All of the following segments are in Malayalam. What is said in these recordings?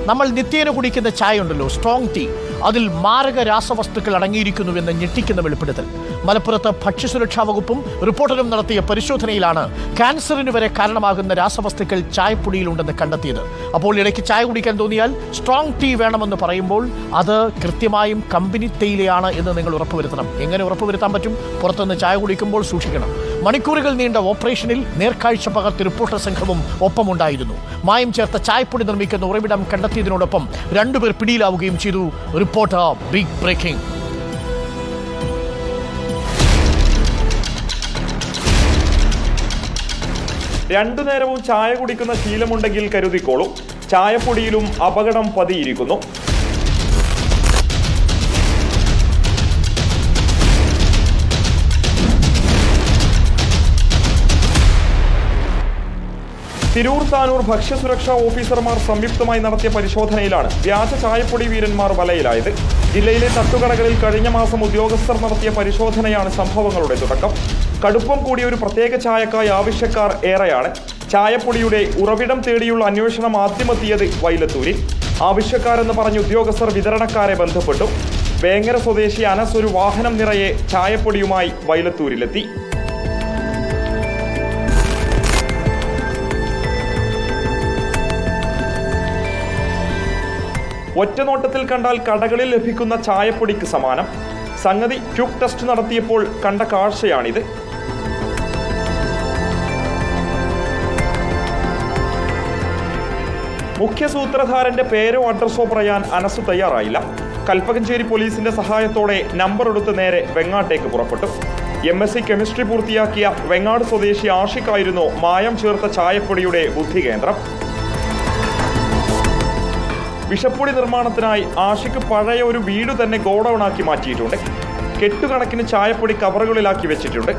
നമ്മൾ നിത്യേന കുടിക്കുന്ന ചായ ഉണ്ടല്ലോ, സ്ട്രോങ് ടീ, അതിൽ മാരക രാസവസ്തുക്കൾ അടങ്ങിയിരിക്കുന്നുവെന്ന് ഞെട്ടിക്കുന്ന വെളിപ്പെടുത്തൽ. മലപ്പുറത്ത് ഭക്ഷ്യസുരക്ഷാ വകുപ്പും റിപ്പോർട്ടറും നടത്തിയ പരിശോധനയിലാണ് ക്യാൻസറിന് വരെ കാരണമാകുന്ന രാസവസ്തുക്കൾ ചായപ്പൊടിയിലുണ്ടെന്ന് കണ്ടെത്തിയത്. അപ്പോൾ ഇടയ്ക്ക് ചായ കുടിക്കാൻ തോന്നിയാൽ സ്ട്രോങ് ടീ വേണമെന്ന് പറയുമ്പോൾ അത് കൃത്യമായും കമ്പനി തേയിലയാണ് എന്ന് നിങ്ങൾ ഉറപ്പുവരുത്തണം. എങ്ങനെ ഉറപ്പുവരുത്താൻ പറ്റും? പുറത്തുനിന്ന് ചായ കുടിക്കുമ്പോൾ സൂക്ഷിക്കണം. മണിക്കൂറുകൾ നീണ്ട ഓപ്പറേഷനിൽ നേർക്കാഴ്ച പകർത്തി റിപ്പോർട്ടർ സംഘവും ഒപ്പമുണ്ടായിരുന്നു. മായം ചേർത്ത ചായപ്പൊടി നിർമ്മിക്കുന്ന ഉറവിടം കണ്ടെത്തിയതിനോടൊപ്പം 2 പേർ പിടിയിലാവുകയും ചെയ്തു. Reporter big breaking. രണ്ടു നേരവും ചായ കുടിക്കുന്ന ശീലമുണ്ടെങ്കിൽ കരുതിക്കോളൂ, ചായപ്പൊടിയിലും അപകടം പതിയിരിക്കുന്നു. തിരൂർ താനൂർ ഭക്ഷ്യസുരക്ഷാ ഓഫീസർമാർ സംയുക്തമായി നടത്തിയ പരിശോധനയിലാണ് വ്യാജ ചായപ്പൊടി വീരന്മാർ വലയിലായത്. ജില്ലയിലെ തട്ടുകടകളിൽ കഴിഞ്ഞ മാസം ഉദ്യോഗസ്ഥർ നടത്തിയ പരിശോധനയാണ് സംഭവങ്ങളുടെ തുടക്കം. കടുപ്പം കൂടിയ ഒരു പ്രത്യേക ചായക്കായി ആവശ്യക്കാർ ഏറെയാണ്. ചായപ്പൊടിയുടെ ഉറവിടം തേടിയുള്ള അന്വേഷണം ആദ്യമെത്തിയത് വൈലത്തൂരിൽ. ആവശ്യക്കാരെന്ന് പറഞ്ഞ് ഉദ്യോഗസ്ഥർ വിതരണക്കാരെ ബന്ധപ്പെട്ടു. വേങ്ങര സ്വദേശി അനസ് ഒരു വാഹനം നിറയെ ചായപ്പൊടിയുമായി വൈലത്തൂരിലെത്തി. ഒറ്റനോട്ടത്തിൽ കണ്ടാൽ കടകളിൽ ലഭിക്കുന്ന ചായപ്പൊടിക്ക് സമാനം. സംഗതി ക്യൂക്ക് ടെസ്റ്റ് നടത്തിയപ്പോൾ കണ്ട കാഴ്ചയാണിത്. മുഖ്യ സൂത്രധാരന്റെ പേരോ അഡ്രസ്സോ പറയാൻ അനസ് തയ്യാറായില്ല. കൽപ്പകഞ്ചേരി പോലീസിന്റെ സഹായത്തോടെ നമ്പർ എടുത്ത് നേരെ വെങ്ങാട്ടേക്ക് പുറപ്പെട്ടു. MSc കെമിസ്ട്രി പൂർത്തിയാക്കിയ വെങ്ങാട് സ്വദേശി ആഷിഖായിരുന്നു മായം ചേർത്ത ചായപ്പൊടിയുടെ ബുദ്ധികേന്ദ്രം. വിഷപ്പൊടി നിർമ്മാണത്തിനായി ആഷിക്ക് പഴയ ഒരു വീട് തന്നെ ഗോഡൌണാക്കി മാറ്റിയിട്ടുണ്ട്. കെട്ടുകണക്കിന് ചായപ്പൊടി കവറുകളിലാക്കി വെച്ചിട്ടുണ്ട്.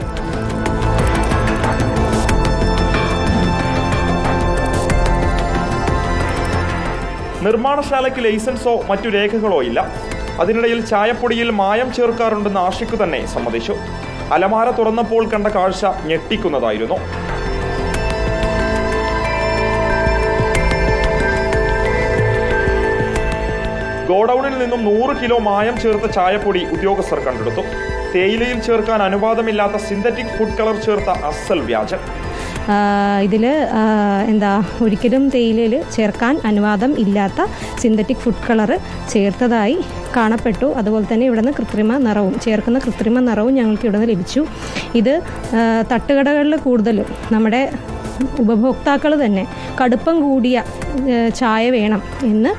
നിർമ്മാണശാലയ്ക്ക് ലൈസൻസോ മറ്റു രേഖകളോ ഇല്ല. അതിനിടയിൽ ചായപ്പൊടിയിൽ മായം ചേർക്കാറുണ്ടെന്ന് ആഷിക്ക് തന്നെ സമ്മതിച്ചു. അലമാര തുറന്നപ്പോൾ കണ്ട കാഴ്ച ഞെട്ടിക്കുന്നതായിരുന്നു. ഗോഡൌണിൽ നിന്നും 100 കിലോ മായം ചേർത്ത ചായപ്പൊടി ഉദ്യോഗസ്ഥർ കണ്ടെടുത്തു. തേയിലയിൽ ചേർക്കാൻ അനുവാദമില്ലാത്ത സിന്തറ്റിക് ഫുഡ് കളർ ചേർത്ത അസൽ വ്യാജൻ. ഇതിൽ ഒരിക്കലും തേയിലയിൽ ചേർക്കാൻ അനുവാദം ഇല്ലാത്ത സിന്തറ്റിക് ഫുഡ് കളർ ചേർത്തതായി കാണപ്പെട്ടു. അതുപോലെ തന്നെ ഇവിടുന്ന് ചേർക്കുന്ന കൃത്രിമ നിറവും ഞങ്ങൾക്ക് ഇവിടുന്ന് ലഭിച്ചു. ഇത് തട്ടുകടകളിൽ കൂടുതലും നമ്മുടെ ഉപഭോക്താക്കൾ തന്നെ കടുപ്പം കൂടിയ ചായ വേണം എന്ന്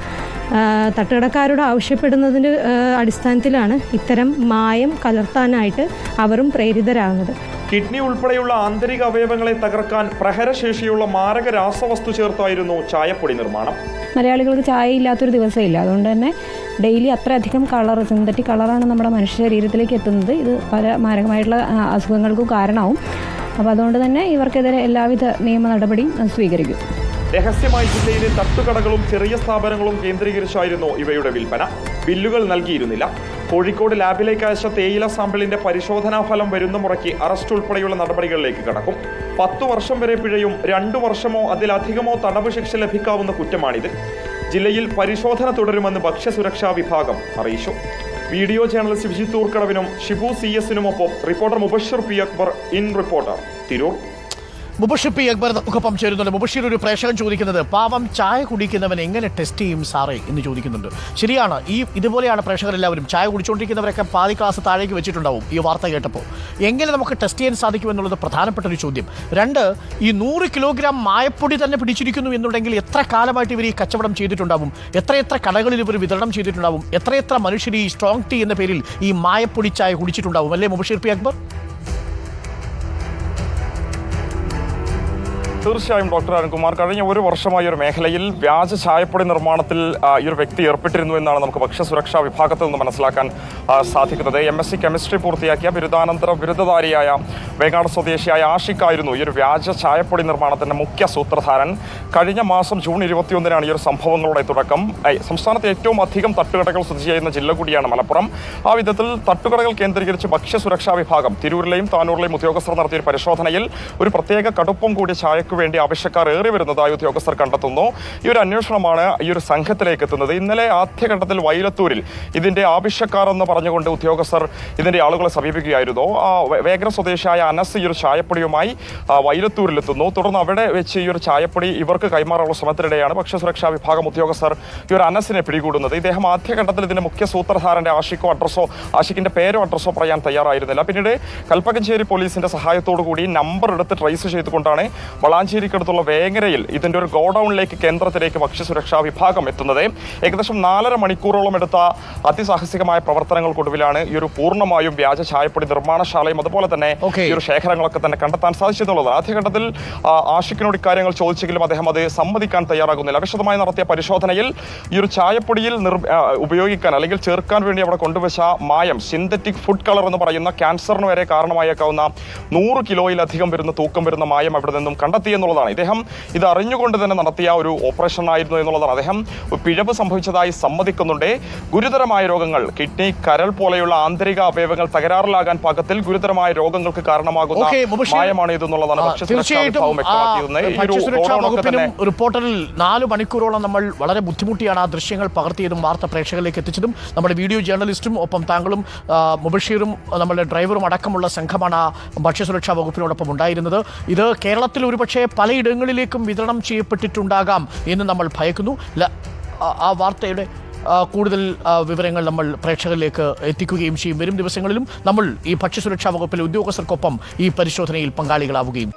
തട്ടുകടക്കാരോട് ആവശ്യപ്പെടുന്നതിൻ്റെ അടിസ്ഥാനത്തിലാണ് ഇത്തരം മായം കലർത്താനായിട്ട് അവരും പ്രേരിതരാകുന്നത്. കിഡ്നി ഉൾപ്പെടെയുള്ള ആന്തരിക അവയവങ്ങളെ തകർക്കാൻ പ്രഹരശേഷിയുള്ള മാരക രാസവസ്തു ചേർത്തായിരുന്നു ചായപ്പൊടി നിർമ്മാണം. മലയാളികൾക്ക് ചായ ഇല്ലാത്തൊരു ദിവസമില്ല. അതുകൊണ്ട് തന്നെ ഡെയിലി അത്രയധികം സിന്തറ്റിക് കളറാണ് നമ്മുടെ മനുഷ്യ ശരീരത്തിലേക്ക് എത്തുന്നത്. ഇത് പല മാരകമായിട്ടുള്ള അസുഖങ്ങൾക്കും കാരണമാവും. അപ്പോൾ അതുകൊണ്ട് തന്നെ ഇവർക്കെതിരെ എല്ലാവിധ നിയമ നടപടിയും സ്വീകരിക്കും. രഹസ്യമായി ജില്ലയിലെ തട്ടുകടകളും ചെറിയ സ്ഥാപനങ്ങളും കേന്ദ്രീകരിച്ചായിരുന്നു ഇവയുടെ വിൽപ്പന. ബില്ലുകൾ നൽകിയിരുന്നില്ല. കോഴിക്കോട് ലാബിലേക്ക് അയച്ച തേയില സാമ്പിളിന്റെ പരിശോധനാ ഫലം വരുന്ന മുറയ്ക്ക് അറസ്റ്റ് ഉൾപ്പെടെയുള്ള നടപടികളിലേക്ക് കടക്കും. 10 വർഷം വരെ പിഴയും 2 വർഷമോ അതിലധികമോ തടവ് ശിക്ഷ ലഭിക്കാവുന്ന കുറ്റമാണിത്. ജില്ലയിൽ പരിശോധന തുടരുമെന്ന് ഭക്ഷ്യസുരക്ഷാ വിഭാഗം അറിയിച്ചു. വീഡിയോ ജേർണലിസ്റ്റ് വിജിത് ഊർക്കടവിനും ഷിബു CS-നുമൊപ്പം reporter Mubashir P Akbar in reporter Tirur. Mubashir P Akbar നമുക്കൊപ്പം ചേരുന്നുണ്ട്. മുബഷിർ, ഒരു പ്രേക്ഷകൻ ചോദിക്കുന്നത്, പാവം ചായ കുടിക്കുന്നവൻ എങ്ങനെ ടെസ്റ്റ് ചെയ്യും സാറേ എന്ന് ചോദിക്കുന്നുണ്ട്. ശരിയാണ്, ഇതുപോലെയാണ് പ്രേക്ഷകരെല്ലാവരും. ചായ കുടിച്ചുകൊണ്ടിരിക്കുന്നവരൊക്കെ പാതി ക്ലാസ് താഴേക്ക് വെച്ചിട്ടുണ്ടാവും ഈ വാർത്ത കേട്ടപ്പോൾ. എങ്ങനെ നമുക്ക് ടെസ്റ്റ് ചെയ്യാൻ സാധിക്കുമെന്നുള്ളത് പ്രധാനപ്പെട്ട ഒരു ചോദ്യം. 2, ഈ 100 കിലോഗ്രാം മായപ്പൊടി തന്നെ പിടിച്ചിരിക്കുന്നു എന്നുണ്ടെങ്കിൽ എത്ര കാലമായിട്ട് ഇവർ ഈ കച്ചവടം ചെയ്തിട്ടുണ്ടാവും? എത്രയെത്ര കടകളിൽ ഇവർ വിതരണം ചെയ്തിട്ടുണ്ടാവും? എത്രയെത്ര മനുഷ്യർ ഈ സ്ട്രോങ് ടീ എന്ന പേരിൽ ഈ മായപ്പൊടി ചായ കുടിച്ചിട്ടുണ്ടാവും? അല്ലേ മുബഷിർ പി അക്ബർ? തീർച്ചയായും ഡോക്ടർ അരുൺകുമാർ, കഴിഞ്ഞ 1 വർഷമായി ഒരു മേഖലയിൽ വ്യാജ ചായപ്പൊടി നിർമ്മാണത്തിൽ ഈ ഒരു വ്യക്തി ഏർപ്പെട്ടിരുന്നു എന്നാണ് നമുക്ക് ഭക്ഷ്യസുരക്ഷാ വിഭാഗത്തിൽ നിന്ന് മനസ്സിലാക്കാൻ സാധിക്കുന്നത്. MSc കെമിസ്ട്രി പൂർത്തിയാക്കിയ ബിരുദാനന്തര ബിരുദധാരിയായ വേങ്ങാട് സ്വദേശിയായ ആഷിഖായിരുന്നു ഈ ഒരു വ്യാജ ചായപ്പൊടി നിർമ്മാണത്തിന്റെ മുഖ്യ സൂത്രധാരൻ. കഴിഞ്ഞ മാസം ജൂൺ 21-നാണ് ഈ ഒരു സംഭവങ്ങളുടെ തുടക്കം. സംസ്ഥാനത്ത് ഏറ്റവും അധികം തട്ടുകടകൾ സ്ഥിതി ചെയ്യുന്ന ജില്ല കൂടിയാണ് മലപ്പുറം. ആ വിധത്തിൽ തട്ടുകടകൾ കേന്ദ്രീകരിച്ച് ഭക്ഷ്യസുരക്ഷാ വിഭാഗം തിരൂരിലെയും താനൂരിലെയും ഉദ്യോഗസ്ഥർ നടത്തിയ ഒരു പരിശോധനയിൽ ഒരു പ്രത്യേക കടുപ്പം കൂടിയ ചായക്ക് വേണ്ടി ആവശ്യക്കാർ ഏറി വരുന്നതായി ഉദ്യോഗസ്ഥർ കണ്ടെത്തുന്നു. ഈ ഒരു അന്വേഷണമാണ് ഈ ഒരു സംഘത്തിലേക്ക് എത്തുന്നത്. ഇന്നലെ ആദ്യഘട്ടത്തിൽ വൈലത്തൂരിൽ ഇതിന്റെ ആവശ്യക്കാർ എന്ന് പറഞ്ഞുകൊണ്ട് ഉദ്യോഗസ്ഥർ ഇതിന്റെ ആളുകളെ സമീപിക്കുകയായിരുന്നു. വേങ്ങര സ്വദേശിയായ അനസ് ഈ ഒരു ചായപ്പൊടിയുമായി വൈലത്തൂരിലെത്തുന്നു. തുടർന്ന് അവിടെ വെച്ച് ഈ ഒരു ചായപ്പൊടി ഇവർക്ക് കൈമാറാനുള്ള ശ്രമത്തിനിടെയാണ് ഭക്ഷ്യസുരക്ഷാ വിഭാഗം ഉദ്യോഗസ്ഥർ ഈ ഒരു അനസിനെ പിടികൂടുന്നത്. ഇദ്ദേഹം ആദ്യഘട്ടത്തിൽ ഇതിന്റെ മുഖ്യ സൂത്രധാരന്റെ ആഷിക്കിന്റെ പേരോ അഡ്രസ്സോ പറയാൻ തയ്യാറായിരുന്നില്ല. പിന്നീട് കൽപ്പകഞ്ചേരി പോലീസിന്റെ സഹായത്തോടു കൂടി നമ്പർ എടുത്ത് ട്രേസ് ചെയ്തുകൊണ്ടാണ് വളാഞ്ചേരിക്കടുത്തുള്ള വേങ്ങരയിൽ ഇതിന്റെ ഒരു ഗോഡൌണിലേക്ക് കേന്ദ്രത്തിലേക്ക് ഭക്ഷ്യസുരക്ഷാ വിഭാഗം എത്തുന്നത്. ഏകദേശം 4.5 മണിക്കൂറോളം എടുത്ത അതിസാഹസികമായ പ്രവർത്തനങ്ങൾക്കൊടുവിലാണ് ഈ ഒരു പൂർണ്ണമായും വ്യാജ ചായപ്പൊടി നിർമ്മാണശാലയും അതുപോലെ തന്നെ ഈ ഒരു ശേഖരങ്ങളൊക്കെ തന്നെ കണ്ടെത്താൻ സാധിച്ചെന്നുള്ളത്. ആദ്യഘട്ടത്തിൽ ആഷിക്കിനോട് ഇക്കാര്യങ്ങൾ ചോദിച്ചെങ്കിലും അദ്ദേഹം അത് സമ്മതിക്കാൻ തയ്യാറാകുന്നില്ല. വിശദമായി നടത്തിയ പരിശോധനയിൽ ഈ ഒരു ചായപ്പൊടിയിൽ ഉപയോഗിക്കാൻ അല്ലെങ്കിൽ ചേർക്കാൻ വേണ്ടി അവിടെ കൊണ്ടുവച്ച മായം സിന്തറ്റിക് ഫുഡ് കളർ എന്ന് പറയുന്ന ക്യാൻസറിന് വരെ കാരണമായേക്കാവുന്ന 100 കിലോയിലധികം വരുന്ന തൂക്കം വരുന്ന മായം അവിടെ നിന്നും കണ്ടെത്തി എന്നുള്ളതാണ്. ഇദ്ദേഹം ഇത് അറിഞ്ഞുകൊണ്ട് തന്നെ നടത്തിയ ഒരു ഓപ്പറേഷൻ ആയിരുന്നു എന്നുള്ളതാണ്. അദ്ദേഹം പിഴവ് സംഭവിച്ചതായി സമ്മതിക്കുന്നുണ്ട്. ഗുരുതരമായ രോഗങ്ങൾ, കിഡ്നി, കരൾ പോലെയുള്ള ആന്തരിക അവയവങ്ങൾ തകരാറിലാകാൻ പാകത്തിൽ ഗുരുതരമായ രോഗങ്ങൾക്ക് കാരണമാകുന്ന മായമാണ് ഇതെന്നുള്ളതാണ് റിപ്പോർട്ടറിൽ 4 മണിക്കൂറോളം നമ്മൾ വളരെ ബുദ്ധിമുട്ടിയാണ് ആ ദൃശ്യങ്ങൾ പകർത്തിയതും വാർത്ത പ്രേക്ഷകരിലേക്ക് എത്തിച്ചതും. നമ്മുടെ വീഡിയോ ജേർണലിസ്റ്റും ഒപ്പം താങ്കളും മുബഷീറും നമ്മുടെ ഡ്രൈവറും അടക്കമുള്ള സംഘമാണ് ഭക്ഷ്യസുരക്ഷാ വകുപ്പിനോടൊപ്പം ഉണ്ടായിരുന്നത്. ഇത് കേരളത്തിൽ ഒരുപക്ഷെ പലയിടങ്ങളിലേക്കും വിതരണം ചെയ്യപ്പെട്ടിട്ടുണ്ടാകാം എന്ന് നമ്മൾ ഭയക്കുന്നു. ആ വാർത്തയുടെ കൂടുതൽ വിവരങ്ങൾ നമ്മൾ പ്രേക്ഷകരിലേക്ക് എത്തിക്കുകയും ചെയ്യും. വരും ദിവസങ്ങളിലും നമ്മൾ ഈ ഭക്ഷ്യസുരക്ഷാ വകുപ്പിലെ ഉദ്യോഗസ്ഥർക്കൊപ്പം ഈ പരിശോധനയിൽ പങ്കാളികളാവുകയും